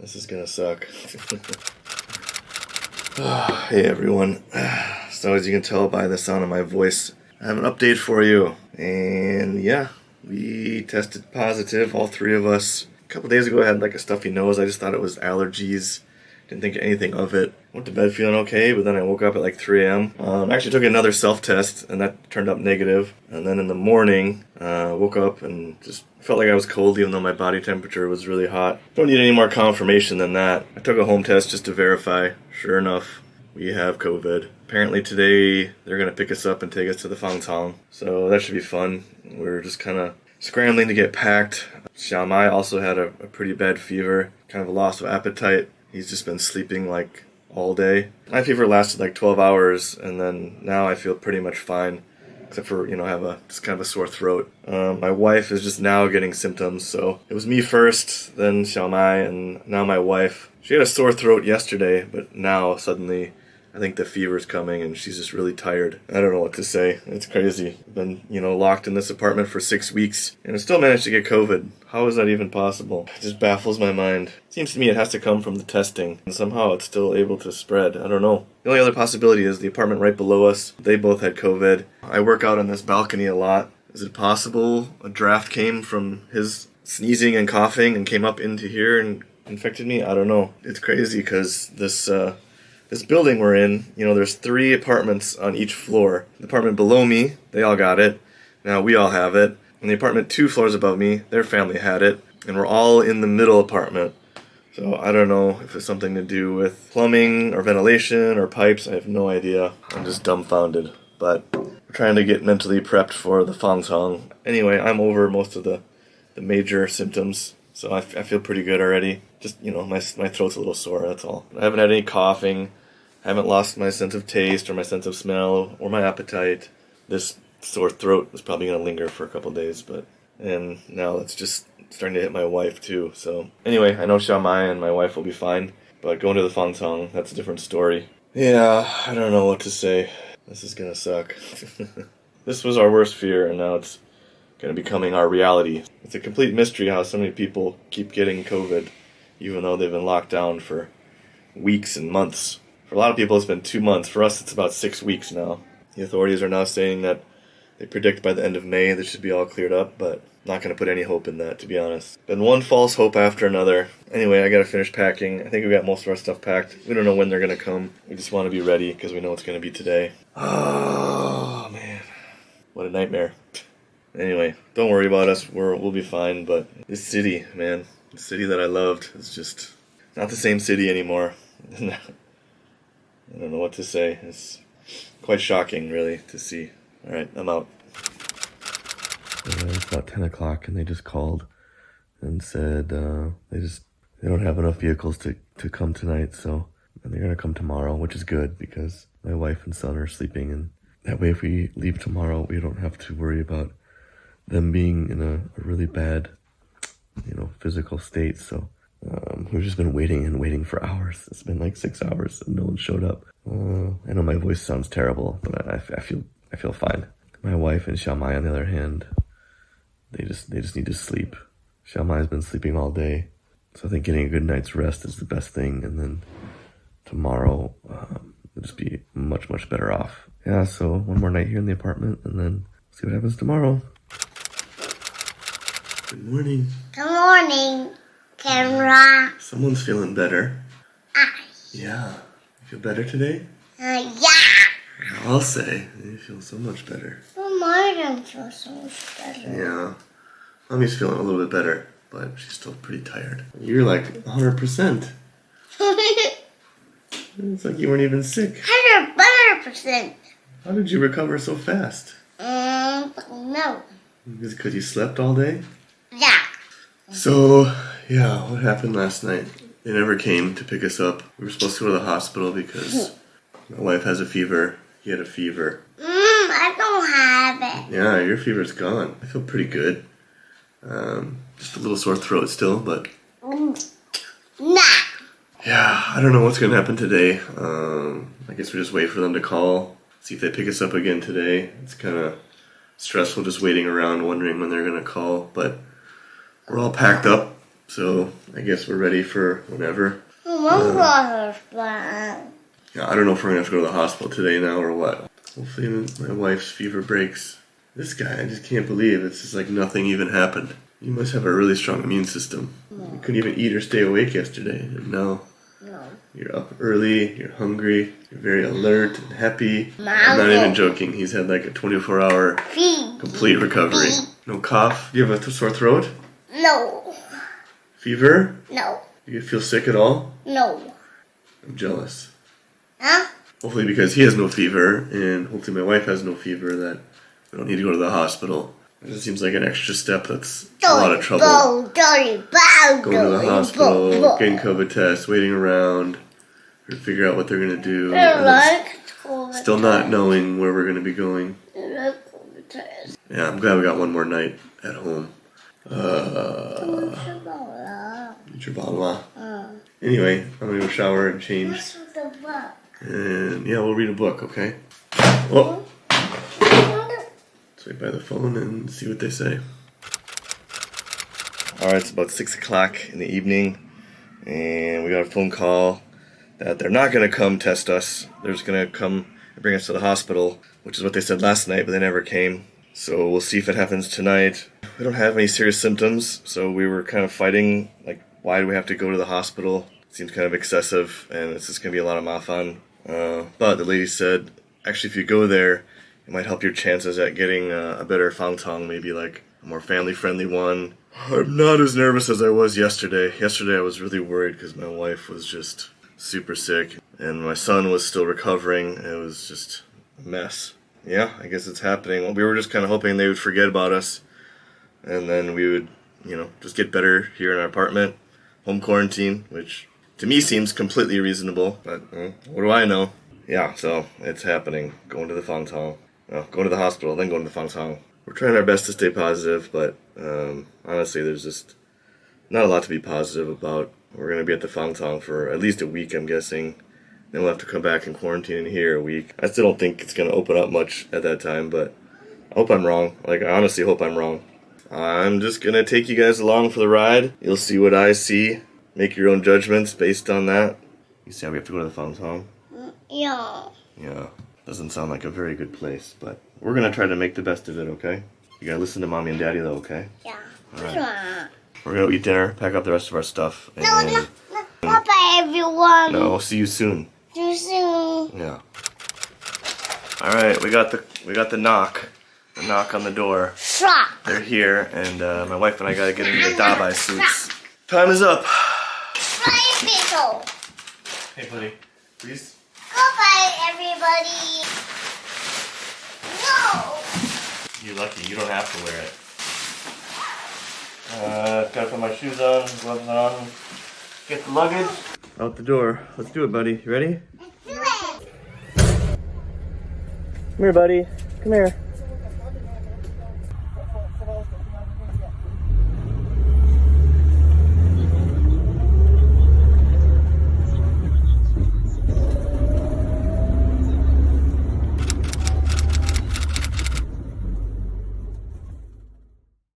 This is gonna suck. Hey everyone. So as you can tell by the sound of my voice, I have an update for you. And yeah, we tested positive, all three of us. A couple days ago I had like a stuffy nose. I just thought it was allergies. Didn't think anything of it. Went to bed feeling okay, but then I woke up at like 3 a.m. Actually took another self-test, and that turned up negative. And then in the morning, woke up and just felt like I was cold, even though my body temperature was really hot. Don't need any more confirmation than that. I took a home test just to verify. Sure enough, we have COVID. Apparently today, they're going to pick us up and take us to the Fangtong. So that should be fun. We're just kind of scrambling to get packed. Shanghai also had a pretty bad fever, kind of a loss of appetite. He's just been sleeping like all day. My fever lasted like 12 hours, and then now I feel pretty much fine, except for, I have just kind of a sore throat. My wife is just now getting symptoms, so it was me first, then Xiaomai, and now my wife. She had a sore throat yesterday, but now suddenly I think the fever's coming and she's just really tired. I don't know what to say. It's crazy. Been, locked in this apartment for 6 weeks and I still managed to get COVID. How is that even possible? It just baffles my mind. Seems to me it has to come from the testing and somehow it's still able to spread. I don't know. The only other possibility is the apartment right below us. They both had COVID. I work out on this balcony a lot. Is it possible a draft came from his sneezing and coughing and came up into here and infected me? I don't know. It's crazy because this building we're in, there's 3 apartments on each floor. The apartment below me, they all got it. Now we all have it. And the apartment 2 floors above me, their family had it. And we're all in the middle apartment. So I don't know if it's something to do with plumbing or ventilation or pipes. I have no idea. I'm just dumbfounded. But we're trying to get mentally prepped for the Fangtong. Anyway, I'm over most of the major symptoms. So I feel pretty good already. Just, my throat's a little sore, that's all. I haven't had any coughing. I haven't lost my sense of taste or my sense of smell or my appetite. This sore throat is probably going to linger for a couple days, and now it's just starting to hit my wife too. So anyway, I know Xiaomai and my wife will be fine, but going to the Fangtong, that's a different story. Yeah, I don't know what to say. This is going to suck. This was our worst fear, and now it's going to be becoming our reality. It's a complete mystery how so many people keep getting COVID, even though they've been locked down for weeks and months. For a lot of people, it's been 2 months. For us, it's about 6 weeks now. The authorities are now saying that they predict by the end of May this should be all cleared up, but I'm not going to put any hope in that, to be honest. Been one false hope after another. Anyway, I got to finish packing. I think we got most of our stuff packed. We don't know when they're going to come. We just want to be ready because we know it's going to be today. Oh, man. What a nightmare. Anyway, don't worry about us. We'll be fine, but this city, man, the city that I loved is just not the same city anymore. I don't know what to say. It's quite shocking, really, to see. All right, I'm out. It's about 10 o'clock, and they just called and said they don't have enough vehicles to come tonight, so they're going to come tomorrow, which is good because my wife and son are sleeping, and that way if we leave tomorrow, we don't have to worry about them being in a really bad, physical state. So we've just been waiting for hours. It's been like 6 hours and no one showed up. I know my voice sounds terrible, but I feel fine. My wife and Xiaomai, on the other hand, they just need to sleep. Xiaomai's been sleeping all day, so I think getting a good night's rest is the best thing. And then tomorrow we'll just be much better off. Yeah. So one more night here in the apartment, and then see what happens tomorrow. Good morning. Good morning, camera. Someone's feeling better. Ah. Yeah. You feel better today? Yeah. I'll say. You feel so much better. Well, I don't feel so much better. Yeah. Mommy's feeling a little bit better, but she's still pretty tired. You're like 100%. It's like you weren't even sick. 100%. How did you recover so fast? No. Is it because you slept all day? Yeah. So, yeah, what happened last night? They never came to pick us up. We were supposed to go to the hospital because my wife has a fever. He had a fever. I don't have it. Yeah, your fever's gone. I feel pretty good. Just a little sore throat still, but... Nah. Yeah, I don't know what's going to happen today. I guess we just wait for them to call. See if they pick us up again today. It's kind of stressful just waiting around wondering when they're going to call. But we're all packed up. So I guess we're ready for whatever. Mom fun. Yeah, I don't know if we're gonna have to go to the hospital today now or what. Hopefully my wife's fever breaks. This guy, I just can't believe it's just like nothing even happened. You must have a really strong immune system. You couldn't even eat or stay awake yesterday, and now you're up early, you're hungry, you're very alert and happy. I'm not even joking. He's had like a 24-hour complete recovery. No cough? Do you have a sore throat? No. Fever? No. Do you feel sick at all? No. I'm jealous. Huh? Hopefully because he has no fever, and hopefully my wife has no fever, that we don't need to go to the hospital. It just seems like an extra step that's a lot of trouble. Going to the hospital, getting COVID tests, waiting around, or figure out what they're going to do. Still not knowing where we're going to be going. Yeah, I'm glad we got one more night at home. Anyway, I'm going to go shower and change. And yeah, we'll read a book, okay? Oh. Let's wait by the phone and see what they say. Alright, it's about 6 o'clock in the evening, and we got a phone call that they're not going to come test us. They're just going to come and bring us to the hospital, which is what they said last night, but they never came. So we'll see if it happens tonight. We don't have any serious symptoms, so we were kind of fighting, like, why do we have to go to the hospital? It seems kind of excessive, and it's just going to be a lot of mafan. But the lady said, actually, if you go there, it might help your chances at getting a better fangtong, maybe like a more family-friendly one. I'm not as nervous as I was yesterday. Yesterday I was really worried because my wife was just super sick, and my son was still recovering. It was just a mess. Yeah, I guess it's happening. We were just kind of hoping they would forget about us, and then we would, just get better here in our apartment. Home quarantine, which to me seems completely reasonable, but what do I know? Yeah, so it's happening. Going to the fangtong. Going to the hospital, then going to the fangtong. We're trying our best to stay positive, but honestly, there's just not a lot to be positive about. We're going to be at the fangtong for at least a week, I'm guessing. Then we'll have to come back and quarantine in here a week. I still don't think it's going to open up much at that time, but I hope I'm wrong. I honestly hope I'm wrong. I'm just going to take you guys along for the ride. You'll see what I see. Make your own judgments based on that. You see how we have to go to the fangtong? Yeah. Yeah. Doesn't sound like a very good place, but we're going to try to make the best of it, okay? You got to listen to Mommy and Daddy, though, okay? Yeah. All right. We're going to eat dinner, pack up the rest of our stuff. And No. Bye-bye, everyone. No, we'll see you soon. See you soon. Yeah. All right, we got the knock. The knock on the door. Shock. They're here, and my wife and I got to get into the dabai suits. Time is up. Bye, people. Hey, buddy. Please? Goodbye, everybody. No. You're lucky. You don't have to wear it. Gotta put my shoes on, gloves on. Get the luggage. Out the door. Let's do it, buddy. You ready? Do it. Come here, buddy. Come here.